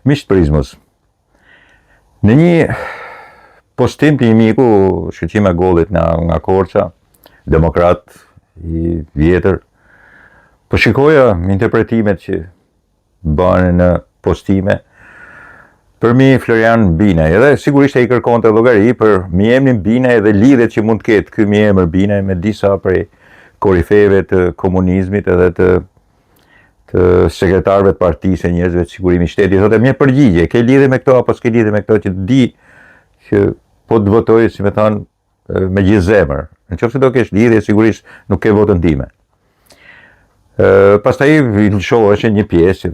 Miq të Prizmës, në një postim të një miku shkëlqim e gollit nga Korça, demokrat i vjetër, po shikoja interpretimet që bënë në postime për mi Florian Binaj, edhe sigurisht e i kërkonte llogari për mbiemrin Binaj dhe lidhjet që mund të ketë ky mbiemër Binaj me disa prej korifeve të komunizmit edhe të sekretarëve të partisë e njerëzve të sigurimit shtetit. Thotë më përgjigje, ke lidhje me këto apo s'ke lidhje me këto, që di që po të votoj, si më thon, me gjithë zemër. Nëse do kesh lidhje, sigurisht nuk ke votën time. Pastaj i lëshohesh një pjesë,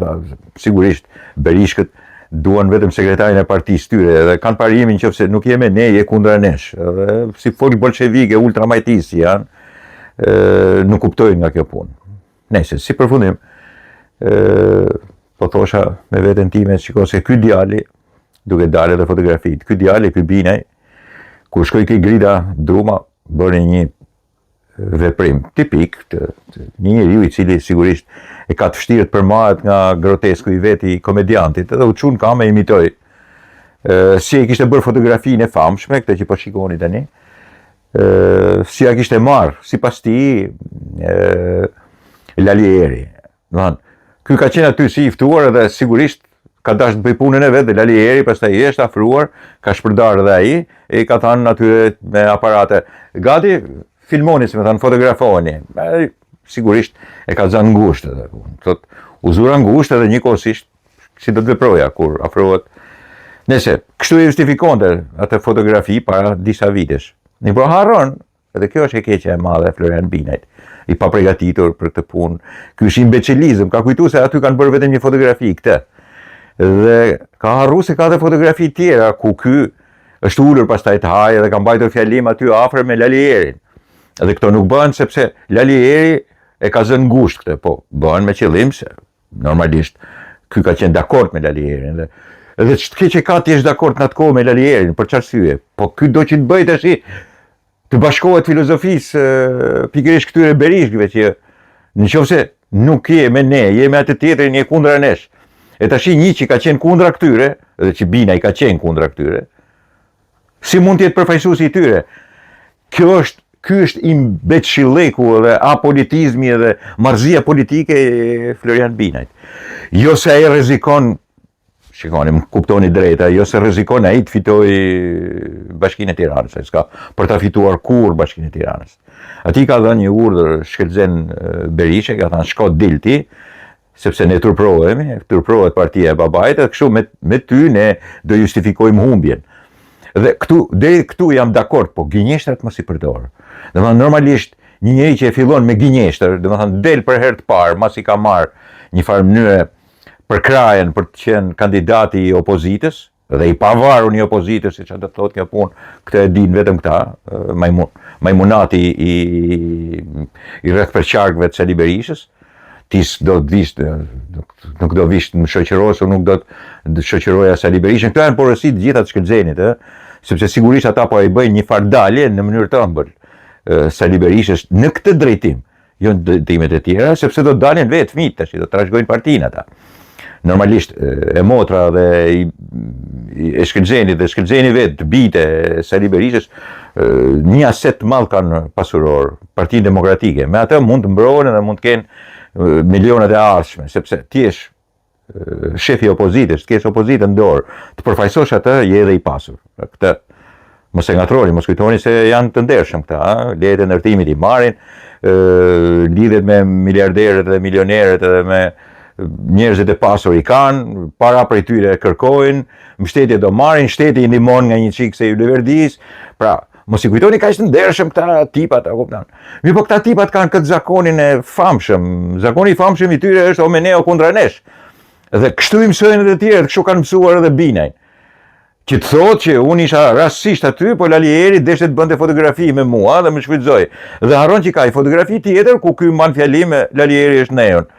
sigurisht Berishkët duan vetëm sekretarin e partisë tyre dhe kanë parimin nëse nuk je me ne, je kundra nesh. Edhe si folk bolshevike ultramajtisë janë, nuk kuptojnë nga kjo punë. Nëse si përfundim, po thosha me veten time, shiko se ky djali, duke dalë edhe fotografit, ky djali, ky Binaj, kur shkoi ke Grida Druma, bëri një veprim tipik të një njeriu i cili sigurisht e ka të vështirë të përmahet nga grotesku i veti i komediantit, edhe u çun kam e imitoj. Si e kishte bërë fotografinë e famshme, këtë që po shikoni tani, si ja kishte marrë, sipas tij, Lalieri. Domethënë, ky ka qenë aty si i ftuar edhe sigurisht ka dashur të bëj punën e vet, dhe Lalieri pastaj i është afruar, ka shpërdar edhe ai, e ka thënë atyre me aparate, gati, filmoni, si më thënë, fotografoni. Sigurisht e ka zënë ngushtë edhe. Thotë, u zura ngushtë edhe njëkohësisht si do të veproja kur afrohet. Nëse kështu e justifikonte atë fotografi para disa vitesh. Në po harron, edhe kjo është e keqja e madhe e Florian Binajt, i paprigatitur për këtë punë. Ky është imbecilizëm, ka kujtuar se aty kanë bërë vetëm një fotografi këtë. Dhe ka harruar se ka dhe fotografi tjera ku ky është ulur pastaj të hajë dhe ka mbajtur fjalim aty afër me Lalierin. Edhe këto nuk bëhen sepse Lalieri e ka zënë ngushtë këtë, po bëhen me qëllim se normalisht ky ka qenë dakord me Lalierin. Edhe ç'ke që ka ti është dakord në atë kohë me Lalierin, për çfarë arsye? Po ky do që të bëjë tash të bashkohet filozofisë pikërisht këtyre berishkëve që nëse nuk je me ne, je me atë tjetrin, je kundra nesh. E tash një që ka qenë kundra këtyre, edhe që Binaj ka qenë kundra këtyre, si mund të jetë përfaqësuesi i tyre? Ky është imbecilleku dhe apolitizmi dhe marrëzia politike e Florian Binajt. Jo se ai rrezikon, shikoni, më kuptoni drejta, jo se rrezikon ai të fitojë Bashkinë e Tiranës, s'ka për ta fituar kur Bashkinë e Tiranës. Ati ka dhënë një urdhër Shkelzen Berisha, ka thënë shko dil ti, sepse ne turprohet partia e babait, dhe kështu me ty ne do justifikojmë humbjen. Dhe këtu jam dakord, po gënjeshtrat mos i përdor. Domethënë normalisht një njeri që e fillon me gënjeshtër, domethënë del për herë të parë, masi ka marrë një farë mënyre për krajen për të qenë kandidati i opozitës, dhe i pavarur një opozitës, si që do të thotë kjo punë, këtë e din vetëm këta, majmunati i rrethpërqarkëve të Sali Berishës, tis do të vishë, nuk do vishë në shoqërosë, nuk do të shoqëroja Sali Berishën. Këto janë porositë gjitha të Shkelzenit, sepse sigurisht ata po i bëjnë një fardalje në mënyrë të ëmbël Sali Berishës në këtë drejtim, jo në drejtimet e tjera, sepse do të dalin vetë fëmijët tash, do të trashëgojnë partinë ata. Normalisht e motra dhe e Shkelzenit dhe Shkelzeni vetë të bite Sali Berishës një aset të madh kanë pasuror, Partinë Demokratike. Me atë mund të mbrohen dhe mund të kenë milionat e ardhshme, sepse ti je shefi i opozitës, të kesh opozitën në dorë, të përfaqësosh atë, je edhe i pasur. Këtë mos e ngatroni, mos kujtoni se janë të ndershëm këta, lejet e ndërtimit i marrin, lidhet me miliarderët dhe milionerët edhe me njerëzit e pasur i kanë, para prej tyre kërkojnë, mbështetje do marrin, shteti i ndihmon nga një çik se i Leverdis. Pra, mos i kujtoni kaq të ndershëm këta tipat, a kupton? Mirë, po këta tipat kanë këtë zakonin e famshëm. Zakoni i famshëm i tyre është o me ne o kundra nesh. Dhe kështu i mësojnë edhe të tjerë, kështu kanë mësuar edhe Binaj. Që të thotë që unë isha rastësisht aty, po Lalieri deshte të bënte fotografi me mua dhe më shfrytëzoi. Dhe harron që ka i fotografi tjetër ku ky mban fjalime Lalieri është nejon.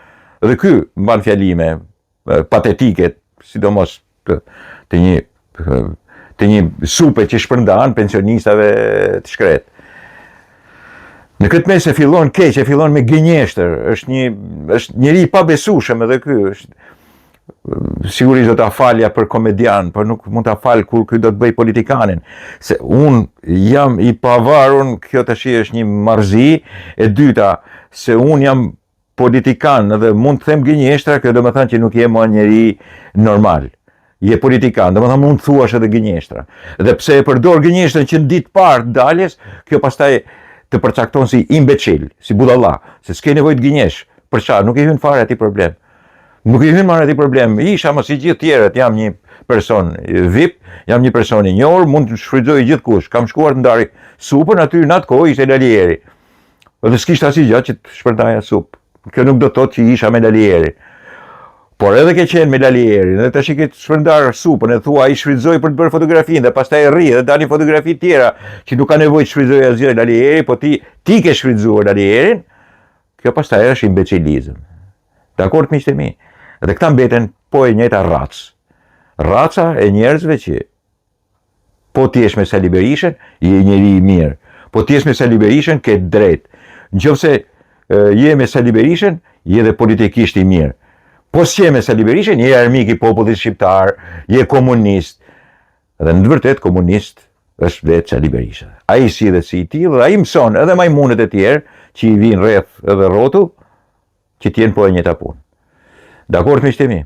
Dhe ky mban fjalime patetike, sidomos të një supe që shpërndan pensionistave të shkret. Në këtë mes e fillon keq, e fillon me gënjeshtër, është njeri i pabesueshëm edhe ky, sigurisht do ta falja për komedian, por nuk mund ta fal kur ky do të bëj politikanin. Se unë jam i pavarur, kjo tash është një marrëzi. E dyta, se unë jam politikan dhe mund të them gënjeshtra, kjo do të thënë që nuk je më njeri normal. Je politikan, do të thënë mund të thuash edhe gënjeshtra. Dhe pse e përdor gënjeshtrën që në ditë parë daljes, kjo pastaj të përcakton si imbecil, si budalla, se s'ke nevojë të gënjesh. Për çfarë? Nuk i hyn fare atij problem. Nuk i hyn marrë atij problem. Isha më si gjithë tjerët, jam një person VIP, jam një person i njohur, mund të shfrytëzoj gjithkush. Kam shkuar të ndari supën aty në atë kohë ishte Lalieri. Dhe s'kishte asnjë gjë që të shpërndaja supë. Kjo nuk do të thotë që isha me Lalierin. Por edhe ke qenë me Lalierin, dhe tash i ke shpërndar supën, e thua ai shfrytëzoi për të bërë fotografinë, dhe pastaj rri dhe dalin fotografi tjera që nuk ka nevojë të shfrytëzoj asgjë Lalieri, po ti ke shfrytëzuar Lalierin. Kjo pastaj është imbecilizëm. Dakord miqtë e mi? Dhe këta mbeten po e njëjta racë. Raca e njerëzve që po ti jesh me Sali Berishën, je njeri i mirë. Po ti jesh me Sali Berishën, ke drejt. Nëse je me Sali Berishën, je dhe politikisht i mirë. Po s'je me Sali Berishën, je armik i popullit shqiptar, je komunist. Dhe në të vërtetë komunist është vetë Sali Berisha. Ai si dhe si i tillë, ai mëson edhe majmunet e tjerë që i vinë rreth edhe rrotu, që t'jenë po e njëjta punë. Dakord miqtë e mi?